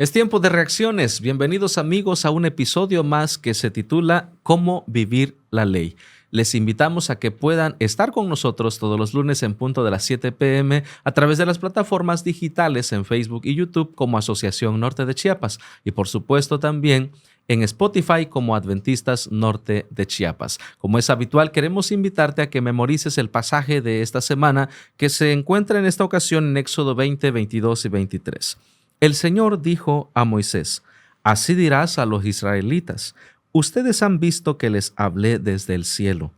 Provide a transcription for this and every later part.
Es tiempo de reacciones. Bienvenidos amigos a un episodio más que se titula ¿Cómo vivir la ley? Les invitamos a que puedan estar con nosotros todos los lunes en punto de las 7 p.m. a través de las plataformas digitales en Facebook y YouTube como Asociación Norte de Chiapas y por supuesto también en Spotify como Adventistas Norte de Chiapas. Como es habitual, queremos invitarte a que memorices el pasaje de esta semana que se encuentra en esta ocasión en Éxodo 20, 22 y 23. El Señor dijo a Moisés: así dirás a los israelitas, ustedes han visto que les hablé desde el cielo.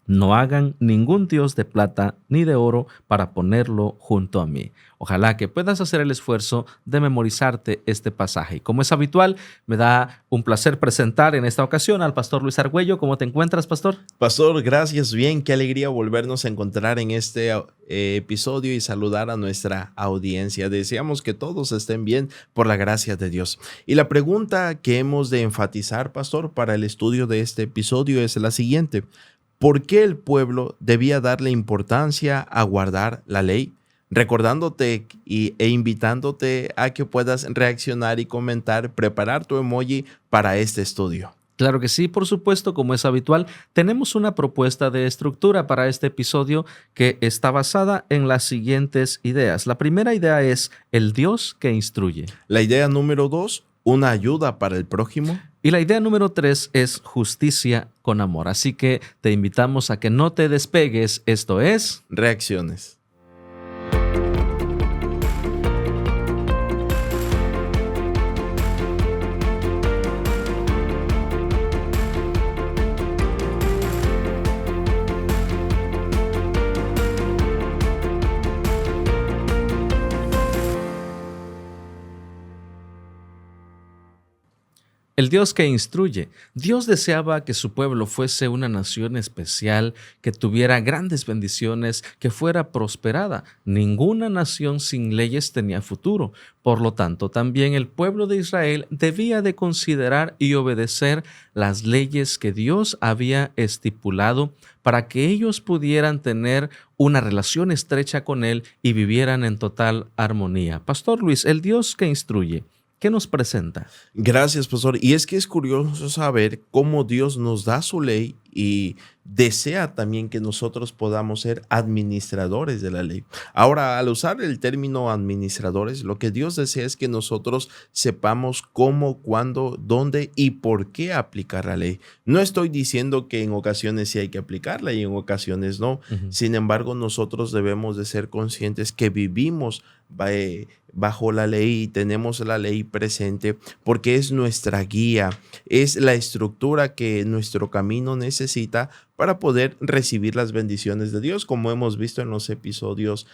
No hagan ningún dios de plata ni de oro para ponerlo junto a mí. Ojalá que puedas hacer el esfuerzo de memorizarte este pasaje. Y como es habitual, me da un placer presentar en esta ocasión al pastor Luis Argüello. ¿Cómo te encuentras, pastor? Pastor, gracias. Bien, qué alegría volvernos a encontrar en este episodio y saludar a nuestra audiencia. Deseamos que todos estén bien por la gracia de Dios. Y la pregunta que hemos de enfatizar, pastor, para el estudio de este episodio es la siguiente: ¿por qué el pueblo debía darle importancia a guardar la ley? Recordándote e invitándote a que puedas reaccionar y comentar, preparar tu emoji para este estudio. Claro que sí, por supuesto, como es habitual, tenemos una propuesta de estructura para este episodio que está basada en las siguientes ideas. La primera idea es el Dios que instruye. La idea número 2, una ayuda para el prójimo. Y la idea número 3 es justicia con amor. Así que te invitamos a que no te despegues. Esto es Reacciones. el Dios que instruye. Dios deseaba que su pueblo fuese una nación especial, que tuviera grandes bendiciones, que fuera prosperada. Ninguna nación sin leyes tenía futuro. Por lo tanto, también el pueblo de Israel debía de considerar y obedecer las leyes que Dios había estipulado para que ellos pudieran tener una relación estrecha con Él y vivieran en total armonía. Pastor Luis, el Dios que instruye, ¿qué nos presenta? Gracias, pastor. Y es que es curioso saber cómo Dios nos da su ley y desea también que nosotros podamos ser administradores de la ley. Ahora, al usar el término administradores, lo que Dios desea es que nosotros sepamos cómo, cuándo, dónde y por qué aplicar la ley. No estoy diciendo que en ocasiones sí hay que aplicarla y en ocasiones no. Sin embargo, nosotros debemos de ser conscientes que vivimos bajo la ley y tenemos la ley presente porque es nuestra guía, es la estructura que nuestro camino necesita para poder recibir las bendiciones de Dios, como hemos visto en los episodios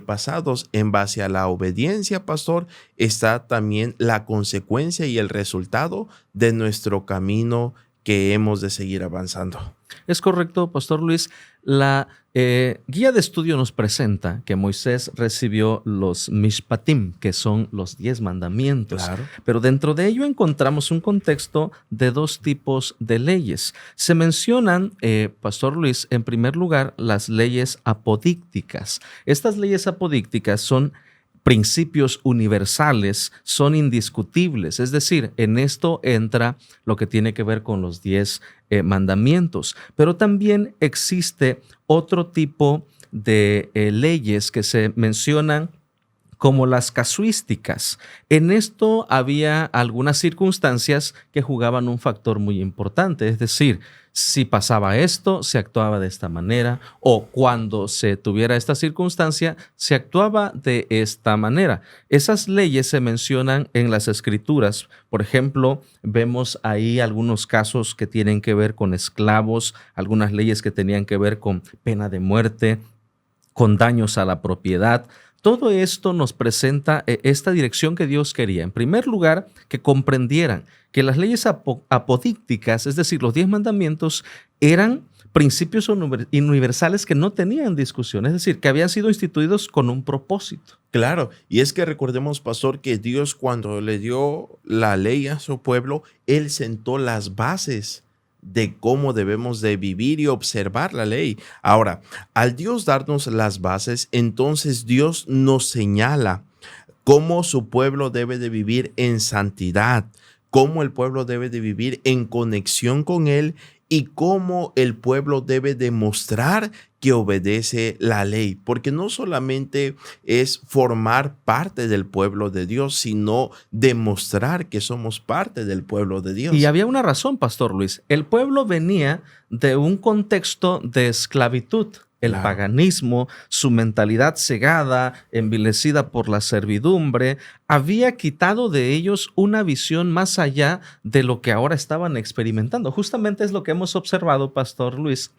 pasados. En base a la obediencia, pastor, está también la consecuencia y el resultado de nuestro camino que hemos de seguir avanzando. Es correcto, Pastor Luis. La guía de estudio nos presenta que Moisés recibió los Mishpatim, que son los 10 mandamientos. Claro. Pero dentro de ello encontramos un contexto de dos tipos de leyes. Se mencionan, Pastor Luis, en primer lugar, las leyes apodícticas. Estas leyes apodícticas son principios universales, son indiscutibles. Es decir, en esto entra lo que tiene que ver con los 10 mandamientos. Pero también existe otro tipo de leyes que se mencionan como las casuísticas. En esto había algunas circunstancias que jugaban un factor muy importante, es decir, si pasaba esto, se actuaba de esta manera, o cuando se tuviera esta circunstancia, se actuaba de esta manera. Esas leyes se mencionan en las Escrituras. Por ejemplo, vemos ahí algunos casos que tienen que ver con esclavos, algunas leyes que tenían que ver con pena de muerte, con daños a la propiedad. Todo esto nos presenta esta dirección que Dios quería. En primer lugar, que comprendieran que las leyes apodícticas, es decir, los 10 mandamientos, eran principios universales que no tenían discusión, es decir, que habían sido instituidos con un propósito. Claro, y es que recordemos, pastor, que Dios cuando le dio la ley a su pueblo, Él sentó las bases de cómo debemos de vivir y observar la ley. Ahora, al Dios darnos las bases, entonces Dios nos señala cómo su pueblo debe de vivir en santidad, cómo el pueblo debe de vivir en conexión con Él y cómo el pueblo debe demostrar que obedece la ley, porque no solamente es formar parte del pueblo de Dios, sino demostrar que somos parte del pueblo de Y Dios. había una razón, Pastor Luis. El pueblo venía de un contexto de esclavitud. El Claro, paganismo, su mentalidad cegada, envilecida por la servidumbre, había quitado de ellos una visión más allá de lo que ahora estaban experimentando. Justamente es lo que hemos observado, Pastor Luis,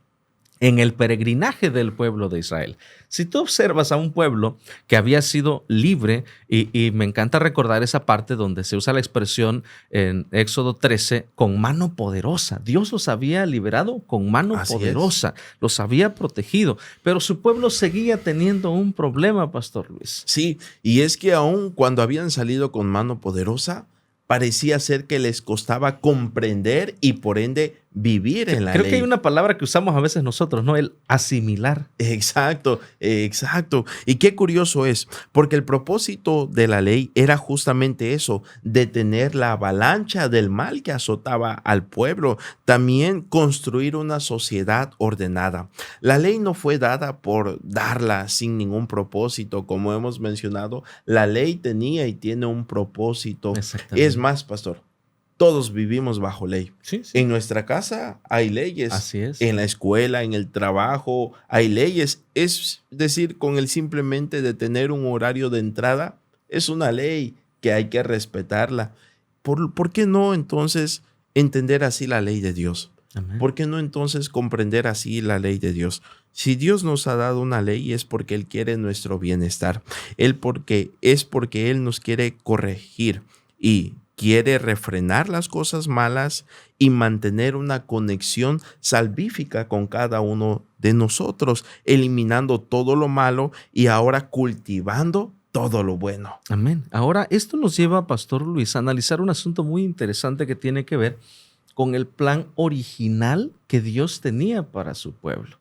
en el peregrinaje del pueblo de Israel. Si tú observas a un pueblo que había sido libre, y me encanta recordar esa parte donde se usa la expresión en Éxodo 13, con mano poderosa. Dios los había liberado con mano así es. poderosa, los había protegido, pero su pueblo seguía teniendo un problema, Pastor Luis. Sí, y es que aun cuando habían salido con mano poderosa, parecía ser que les costaba comprender y por ende vivir en la Creo que hay ley. una palabra que usamos a veces nosotros, ¿no? El asimilar. Exacto, exacto. Y qué curioso es, porque el propósito de la ley era justamente eso, detener la avalancha del mal que azotaba al pueblo, también construir una sociedad ordenada. La ley no fue dada por darla sin ningún propósito, como hemos mencionado, la ley tenía y tiene un propósito. Es Exactamente. más, pastor, todos vivimos bajo ley. Sí, sí. En nuestra casa hay leyes, Así es. en la escuela, en el trabajo hay leyes. Es decir, con el simplemente de tener un horario de entrada, es una ley que hay que respetarla. ¿Por qué no entonces entender así la ley de Dios? Amén. ¿Por qué no entonces comprender así la ley de Dios? Si Dios nos ha dado una ley es porque Él quiere nuestro bienestar. Porque Él nos quiere corregir y quiere refrenar las cosas malas y mantener una conexión salvífica con cada uno de nosotros, eliminando todo lo malo y ahora cultivando todo lo bueno. Amén. Ahora, esto nos lleva, Pastor Luis, a analizar un asunto muy interesante que tiene que ver con el plan original que Dios tenía para su pueblo.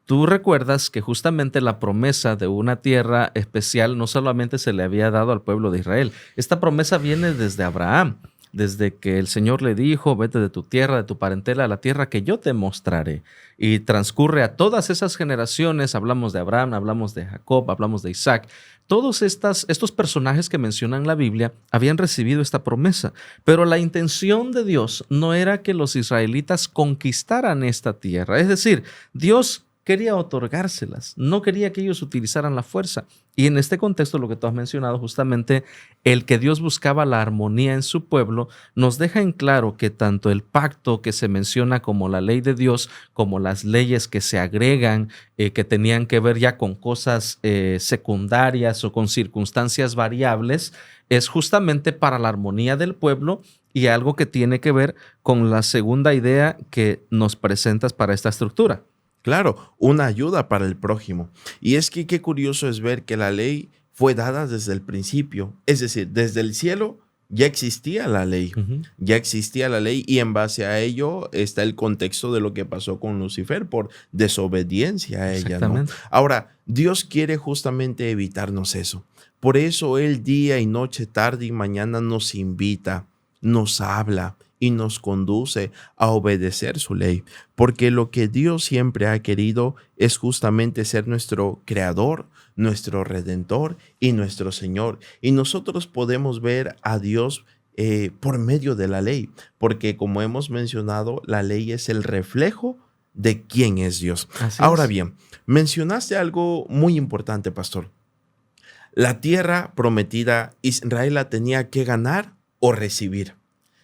Tú recuerdas que justamente la promesa de una tierra especial no solamente se le había dado al pueblo de Israel. Esta promesa viene desde Abraham, desde que el Señor le dijo, vete de tu tierra, de tu parentela, a la tierra que yo te mostraré. Y transcurre a todas esas generaciones, hablamos de Abraham, hablamos de Jacob, hablamos de Isaac. Todos estos personajes que mencionan la Biblia habían recibido esta promesa, pero la intención de Dios no era que los israelitas conquistaran esta tierra. Es decir, Dios quería otorgárselas, no quería que ellos utilizaran la fuerza. Y en este contexto, lo que tú has mencionado, justamente el que Dios buscaba la armonía en su pueblo, nos deja en claro que tanto el pacto que se menciona como la ley de Dios, como las leyes que se agregan, que tenían que ver ya con cosas secundarias o con circunstancias variables, es justamente para la armonía del pueblo y algo que tiene que ver con la segunda idea que nos presentas para esta estructura. Claro, una ayuda para el prójimo. Y es que qué curioso es ver que la ley fue dada desde el principio. Es decir, desde el cielo ya existía la ley. Ujú. Ya existía la ley y en base a ello está el contexto de lo que pasó con Lucifer por desobediencia a ella, ¿no? Exactamente. Ahora, Dios quiere justamente evitarnos eso. Por eso Él día y noche, tarde y mañana nos invita, nos habla y nos conduce a obedecer su ley, porque lo que Dios siempre ha querido es justamente ser nuestro creador, nuestro redentor y nuestro Señor. Y nosotros podemos ver a Dios por medio de la ley, porque como hemos mencionado, la ley es el reflejo de quién es Dios. Así Ahora es. bien, mencionaste algo muy importante, pastor. La tierra prometida, Israel la tenía que ganar o recibir.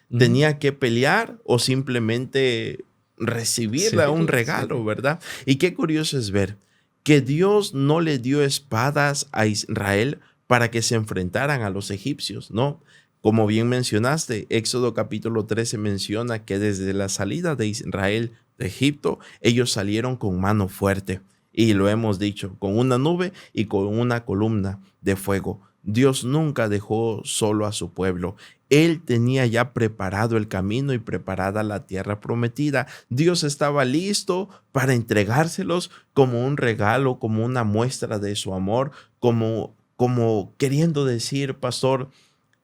Ujú. Tenía que pelear o simplemente recibirla, un Recibirla, sí. regalo, ¿verdad? Y qué curioso es ver que Dios no le dio espadas a Israel para que se enfrentaran a los egipcios, ¿no? Como bien mencionaste, Éxodo capítulo 13 menciona que desde la salida de Israel de Egipto, ellos salieron con mano fuerte. Y lo hemos dicho, con una nube y con una columna de fuego. Dios nunca dejó solo a su pueblo. Él tenía ya preparado el camino y preparada la tierra prometida. Dios estaba listo para entregárselos como un regalo, como una muestra de su amor, como como queriendo decir, pastor,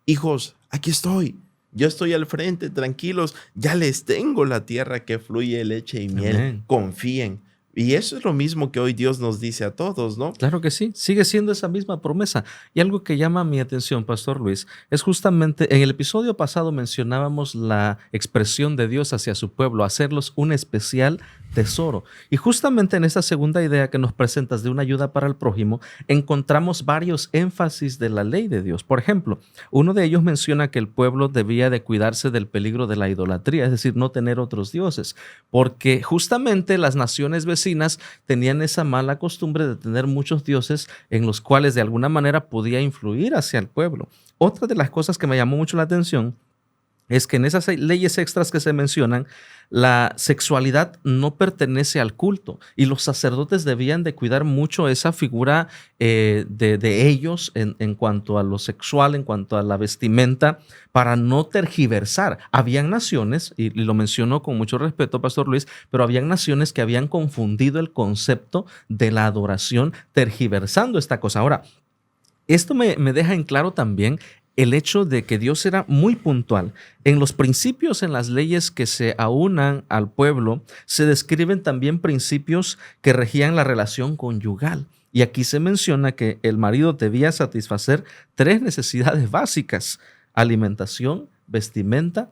hijos, aquí estoy. Yo estoy al frente, tranquilos. Ya les tengo la tierra que fluye leche y miel. Amén. Confíen. Y eso es lo mismo que hoy Dios nos dice a todos, ¿no? Claro que sí, sigue siendo esa misma promesa. Y algo que llama mi atención, Pastor Luis, es justamente en el episodio pasado mencionábamos la expresión de Dios hacia su pueblo, hacerlos un especial tesoro. Y justamente en esta segunda idea que nos presentas de una ayuda para el prójimo, encontramos varios énfasis de la ley de Dios. Por ejemplo, uno de ellos menciona que el pueblo debía de cuidarse del peligro de la idolatría, es decir, no tener otros dioses, porque justamente las naciones vecinas tenían esa mala costumbre de tener muchos dioses en los cuales de alguna manera podía influir hacia el pueblo. Otra de las cosas que me llamó mucho la atención es que en esas leyes extras que se mencionan, la sexualidad no pertenece al culto y los sacerdotes debían de cuidar mucho esa figura de ellos en cuanto a lo sexual, en cuanto a la vestimenta, para no tergiversar. Habían naciones, y lo menciono con mucho respeto, Pastor Luis, pero habían naciones que habían confundido el concepto de la adoración tergiversando esta cosa. Ahora, esto me deja en claro también el hecho de que Dios era muy puntual. En los principios, en las leyes que se aunan al pueblo, se describen también principios que regían la relación conyugal. Y aquí se menciona que el marido debía satisfacer 3 necesidades básicas: alimentación, vestimenta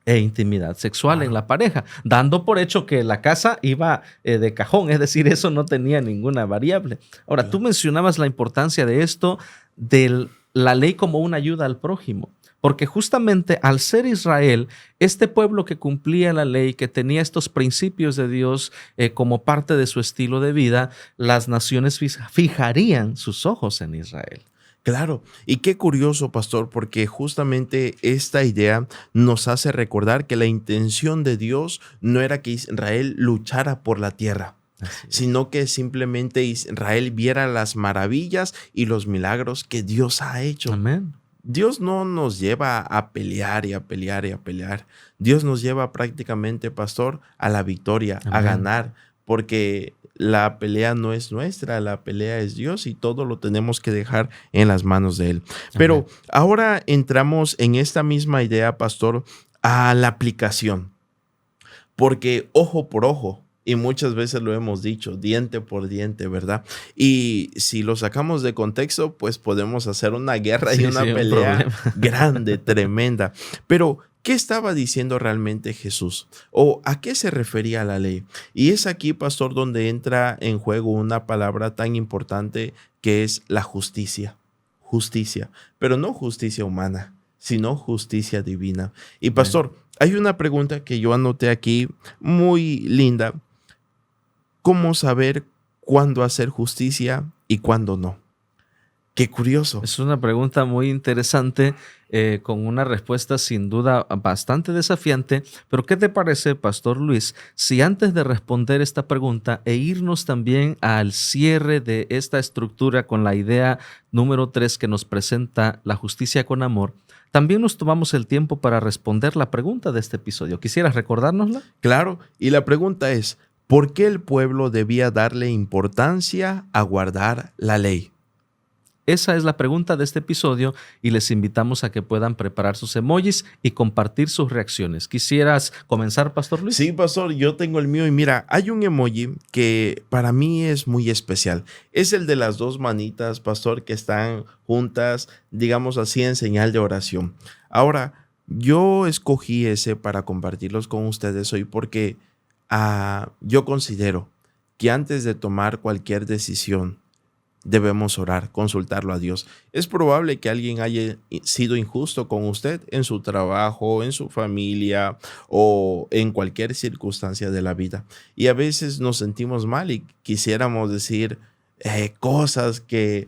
e intimidad sexual en la pareja, dando por hecho que la casa iba de cajón, es decir, eso no tenía ninguna variable. Ahora, tú mencionabas la importancia de esto, de la ley como una ayuda al prójimo, porque justamente al ser Israel, este pueblo que cumplía la ley, que tenía estos principios de Dios como parte de su estilo de vida, las naciones fijarían sus ojos en Israel. Claro, y qué curioso, pastor, porque justamente esta idea nos hace recordar que la intención de Dios no era que Israel luchara por la tierra, sino que simplemente Israel viera las maravillas y los milagros que Dios ha hecho. Amén. Dios no nos lleva a pelear y a pelear y a pelear. Dios nos lleva prácticamente, pastor, a la victoria, a ganar, porque la pelea no es nuestra, la pelea es Dios y todo lo tenemos que dejar en las manos de Él. Pero ahora entramos en esta misma idea, pastor, a la aplicación, porque ojo por ojo, y muchas veces lo hemos dicho, diente por diente, ¿verdad? Y si lo sacamos de contexto, pues podemos hacer una guerra y una pelea grande, tremenda. Pero ¿qué estaba diciendo realmente Jesús? ¿O a qué se refería la ley? Y es aquí, pastor, donde entra en juego una palabra tan importante que es la justicia. Justicia, pero no justicia humana, sino justicia divina. Y pastor, hay una pregunta que yo anoté aquí muy linda. ¿Cómo saber cuándo hacer justicia y cuándo no? Qué curioso. Es una pregunta muy interesante, con una respuesta sin duda bastante desafiante, pero ¿qué te parece, Pastor Luis, si antes de responder esta pregunta e irnos también al cierre de esta estructura con la idea número 3 que nos presenta la justicia con amor, también nos tomamos el tiempo para responder la pregunta de este episodio? ¿Quisieras recordárnosla? Claro, y la pregunta es, ¿por qué el pueblo debía darle importancia a guardar la ley? Esa es la pregunta de este episodio y les invitamos a que puedan preparar sus emojis y compartir sus reacciones. ¿Quisieras comenzar, Pastor Luis? Sí, pastor, yo tengo el mío y mira, hay un emoji que para mí es muy especial. Es el de las 2 manitas, pastor, que están juntas, digamos así, en señal de oración. Ahora, yo escogí ese para compartirlos con ustedes hoy porque yo considero que antes de tomar cualquier decisión, debemos orar, consultarlo a Dios. Es probable que alguien haya sido injusto con usted en su trabajo, en su familia o en cualquier circunstancia de la vida. Y a veces nos sentimos mal y quisiéramos decir cosas que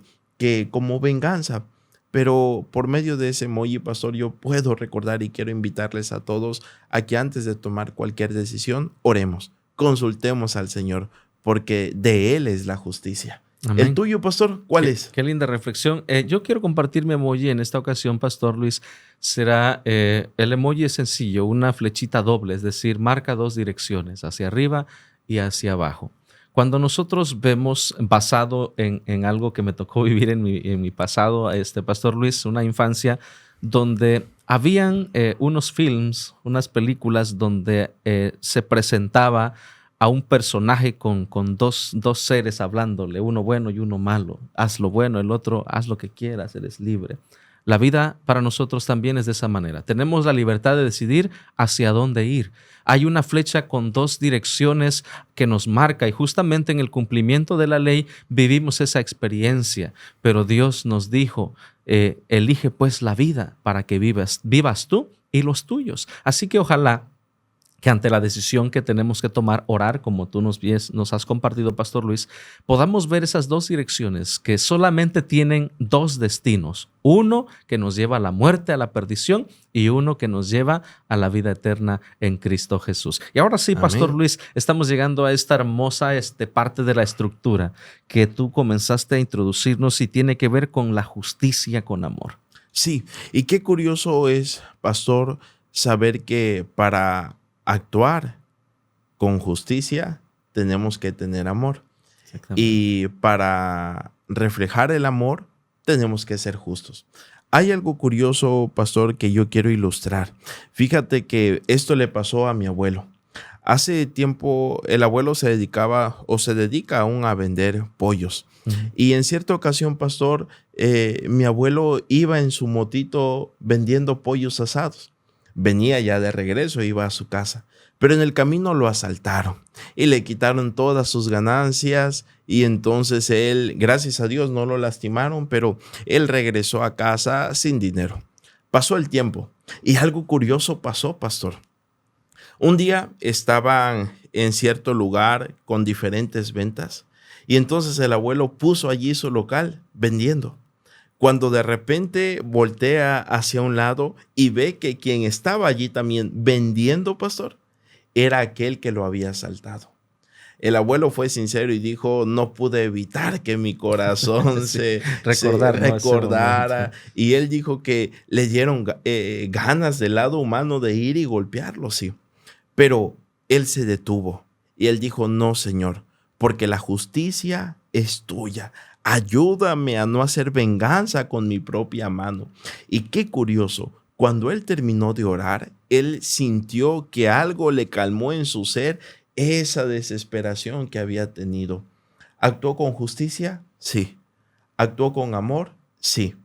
como venganza. Pero por medio de ese emoji, pastor, yo puedo recordar y quiero invitarles a todos a que antes de tomar cualquier decisión, oremos, consultemos al Señor, porque de Él es la justicia. Amén. ¿El tuyo, pastor, cuál es? Qué linda reflexión. Yo quiero compartir mi emoji en esta ocasión, Pastor Luis. Será, el emoji es sencillo, una flechita doble, es decir, marca 2 direcciones, hacia arriba y hacia abajo. Cuando nosotros vemos, basado en algo que me tocó vivir en mi pasado, Pastor Luis, una infancia donde habían unos films, unas películas donde se presentaba a un personaje con dos seres hablándole, uno bueno y uno malo. Haz lo bueno, el otro haz lo que quieras, eres libre. La vida para nosotros también es de esa manera. Tenemos la libertad de decidir hacia dónde ir. Hay una flecha con dos direcciones que nos marca y justamente en el cumplimiento de la ley vivimos esa experiencia. Pero Dios nos dijo, elige pues la vida para que vivas tú y los tuyos. Así que ojalá que ante la decisión que tenemos que tomar, orar, como tú nos has compartido, Pastor Luis, podamos ver esas dos direcciones que solamente tienen dos destinos. Uno que nos lleva a la muerte, a la perdición, y uno que nos lleva a la vida eterna en Cristo Jesús. Y ahora sí, Pastor Luis, estamos llegando a esta hermosa parte de la estructura que tú comenzaste a introducirnos y tiene que ver con la justicia con amor. Sí, y qué curioso es, Pastor, saber que para actuar con justicia tenemos que tener amor. Y para reflejar el amor tenemos que ser justos. Hay algo curioso, Pastor, que yo quiero ilustrar. Fíjate que esto le pasó a mi abuelo. Hace tiempo el abuelo se dedica aún a vender pollos. Y en cierta ocasión, Pastor, mi abuelo iba en su motito vendiendo pollos asados. Venía ya de regreso, iba a su casa, pero en el camino lo asaltaron y le quitaron todas sus ganancias y entonces él, gracias a Dios, no lo lastimaron, pero él regresó a casa sin dinero. Pasó el tiempo y algo curioso pasó, Pastor. Un día estaban en cierto lugar con diferentes ventas y entonces el abuelo puso allí su local vendiendo. Cuando de repente voltea hacia un lado y ve que quien estaba allí también vendiendo, Pastor, era aquel que lo había asaltado. El abuelo fue sincero y dijo, no pude evitar que mi corazón se recordara. Y él dijo que le dieron ganas del lado humano de ir y golpearlo, sí. Pero él se detuvo y él dijo, no, Señor, porque la justicia es tuya. Ayúdame a no hacer venganza con mi propia mano. Y qué curioso, cuando él terminó de orar, él sintió que algo le calmó en su ser esa desesperación que había tenido. ¿Actuó con justicia? Sí. ¿Actuó con amor? Sí.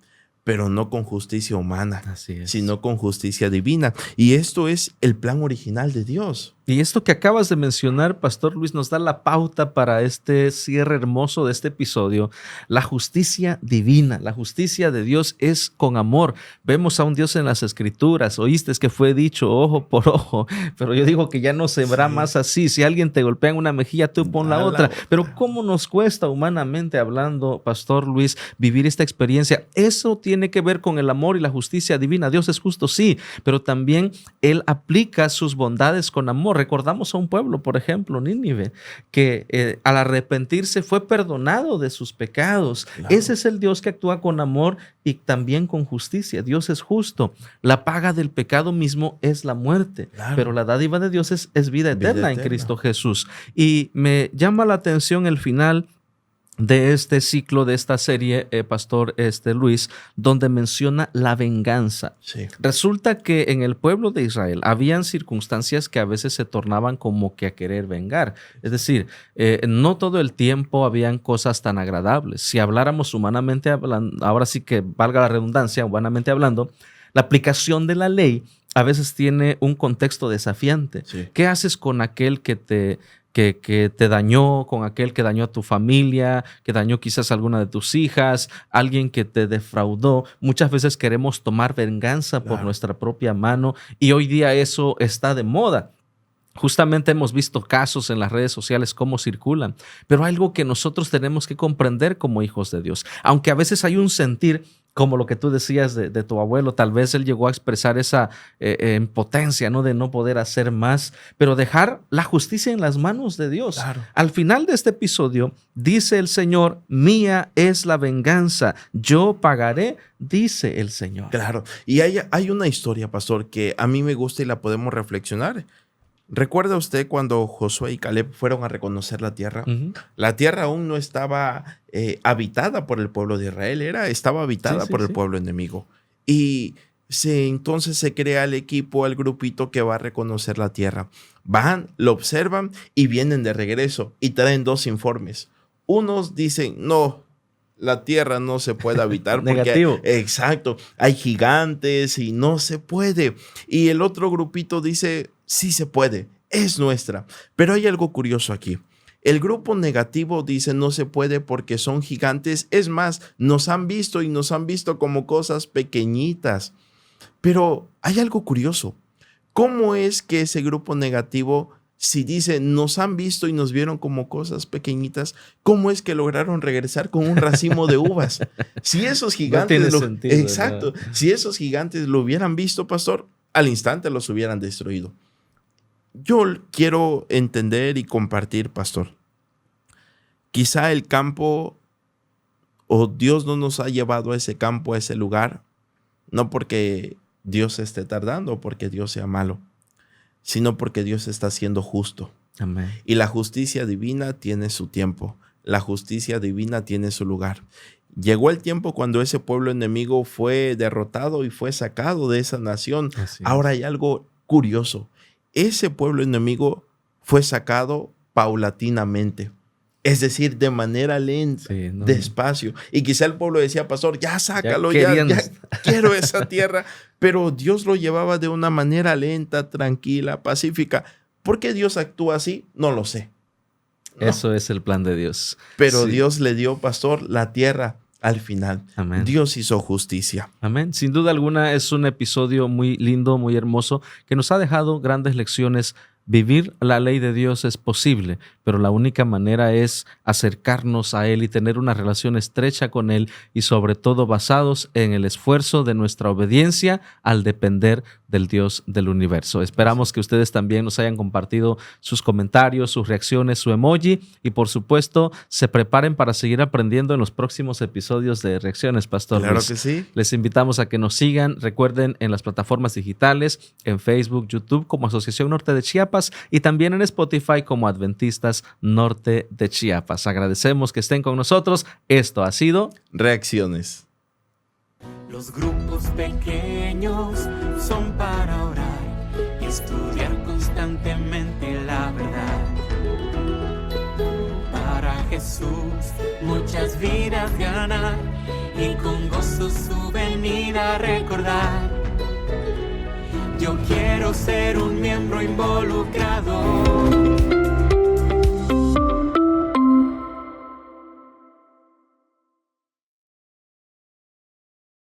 Pero no con justicia humana, sino con justicia divina. Y esto es el plan original de Dios. Y esto que acabas de mencionar, Pastor Luis, nos da la pauta para este cierre hermoso de este episodio. La justicia divina, la justicia de Dios es con amor. Vemos a un Dios en las Escrituras. Oíste que fue dicho ojo por ojo, pero yo digo que ya no se verá más así. Si alguien te golpea en una mejilla, tú pon la otra. Pero ¿cómo nos cuesta humanamente hablando, Pastor Luis, vivir esta experiencia? Eso tiene que ver con el amor y la justicia divina. Dios es justo, sí, pero también Él aplica sus bondades con amor. Recordamos a un pueblo, por ejemplo, Nínive, que al arrepentirse fue perdonado de sus pecados. Claro. Ese es el Dios que actúa con amor y también con justicia. Dios es justo. La paga del pecado mismo es la muerte, claro, pero la dádiva de Dios es vida eterna en Cristo Jesús. Y me llama la atención el final de este ciclo, de esta serie, Pastor Luis, donde menciona la venganza. Sí. Resulta que en el pueblo de Israel habían circunstancias que a veces se tornaban como que a querer vengar. Es decir, no todo el tiempo habían cosas tan agradables. Si habláramos humanamente hablando, ahora sí que valga la redundancia, humanamente hablando, la aplicación de la ley a veces tiene un contexto desafiante. Sí. ¿Qué haces con aquel que te dañó, con aquel que dañó a tu familia, que dañó quizás a alguna de tus hijas, alguien que te defraudó? Muchas veces queremos tomar venganza por nuestra propia mano y hoy día eso está de moda. Justamente hemos visto casos en las redes sociales cómo circulan, pero algo que nosotros tenemos que comprender como hijos de Dios, aunque a veces hay un sentir como lo que tú decías de tu abuelo, tal vez él llegó a expresar esa impotencia, ¿no? De no poder hacer más, pero dejar la justicia en las manos de Dios. Claro. Al final de este episodio, dice el Señor, mía es la venganza, yo pagaré, dice el Señor. Claro, y hay una historia, Pastor, que a mí me gusta y la podemos reflexionar. ¿Recuerda usted cuando Josué y Caleb fueron a reconocer la tierra? Ujú. La tierra aún no estaba habitada por el pueblo de Israel, estaba habitada por el pueblo enemigo. Y entonces se crea el equipo, el grupito que va a reconocer la tierra. Van, lo observan y vienen de regreso y traen 2 informes. Unos dicen, no, la tierra no se puede habitar porque Negativo. exacto, hay gigantes y no se puede. Y el otro grupito dice, sí se puede, es nuestra. Pero hay algo curioso aquí. El grupo negativo dice no se puede porque son gigantes. Es más, nos han visto y nos han visto como cosas pequeñitas. Pero hay algo curioso. ¿Cómo es que ese grupo negativo, si dice nos han visto y nos vieron como cosas pequeñitas, cómo es que lograron regresar con un racimo de uvas? Si esos gigantes No tiene sentido, exacto, ¿verdad? si esos gigantes lo hubieran visto, pastor, al instante los hubieran destruido. Yo quiero entender y compartir, pastor. Quizá el campo o Dios no nos ha llevado a ese campo, a ese lugar, no porque Dios esté tardando o porque Dios sea malo, sino porque Dios está siendo justo. Amén. Y la justicia divina tiene su tiempo. La justicia divina tiene su lugar. Llegó el tiempo cuando ese pueblo enemigo fue derrotado y fue sacado de esa nación. Ahora hay algo curioso. Ese pueblo enemigo fue sacado paulatinamente. Es decir, de manera lenta, despacio. Y quizá el pueblo decía, pastor, ya sácalo, ya quiero esa tierra. Pero Dios lo llevaba de una manera lenta, tranquila, pacífica. ¿Por qué Dios actúa así? No lo sé. ¿No? Eso es el plan de Dios. Pero Dios le dio, pastor, la tierra al final. Amén. Dios hizo justicia. Amén. Sin duda alguna es un episodio muy lindo, muy hermoso, que nos ha dejado grandes lecciones. Vivir la ley de Dios es posible, pero la única manera es acercarnos a Él y tener una relación estrecha con Él y sobre todo basados en el esfuerzo de nuestra obediencia al depender del Dios del universo. Esperamos que ustedes también nos hayan compartido sus comentarios, sus reacciones, su emoji y por supuesto se preparen para seguir aprendiendo en los próximos episodios de Reacciones, Pastor Claro Luis. que sí. Les invitamos a que nos sigan, recuerden, en las plataformas digitales, en Facebook, YouTube como Asociación Norte de Chiapas y también en Spotify como Adventistas Norte de Chiapas. Agradecemos que estén con nosotros. Esto ha sido Reacciones. Los grupos pequeños son para orar y estudiar constantemente la verdad. Para Jesús muchas vidas ganar y con gozo su venida recordar. Yo quiero ser un miembro involucrado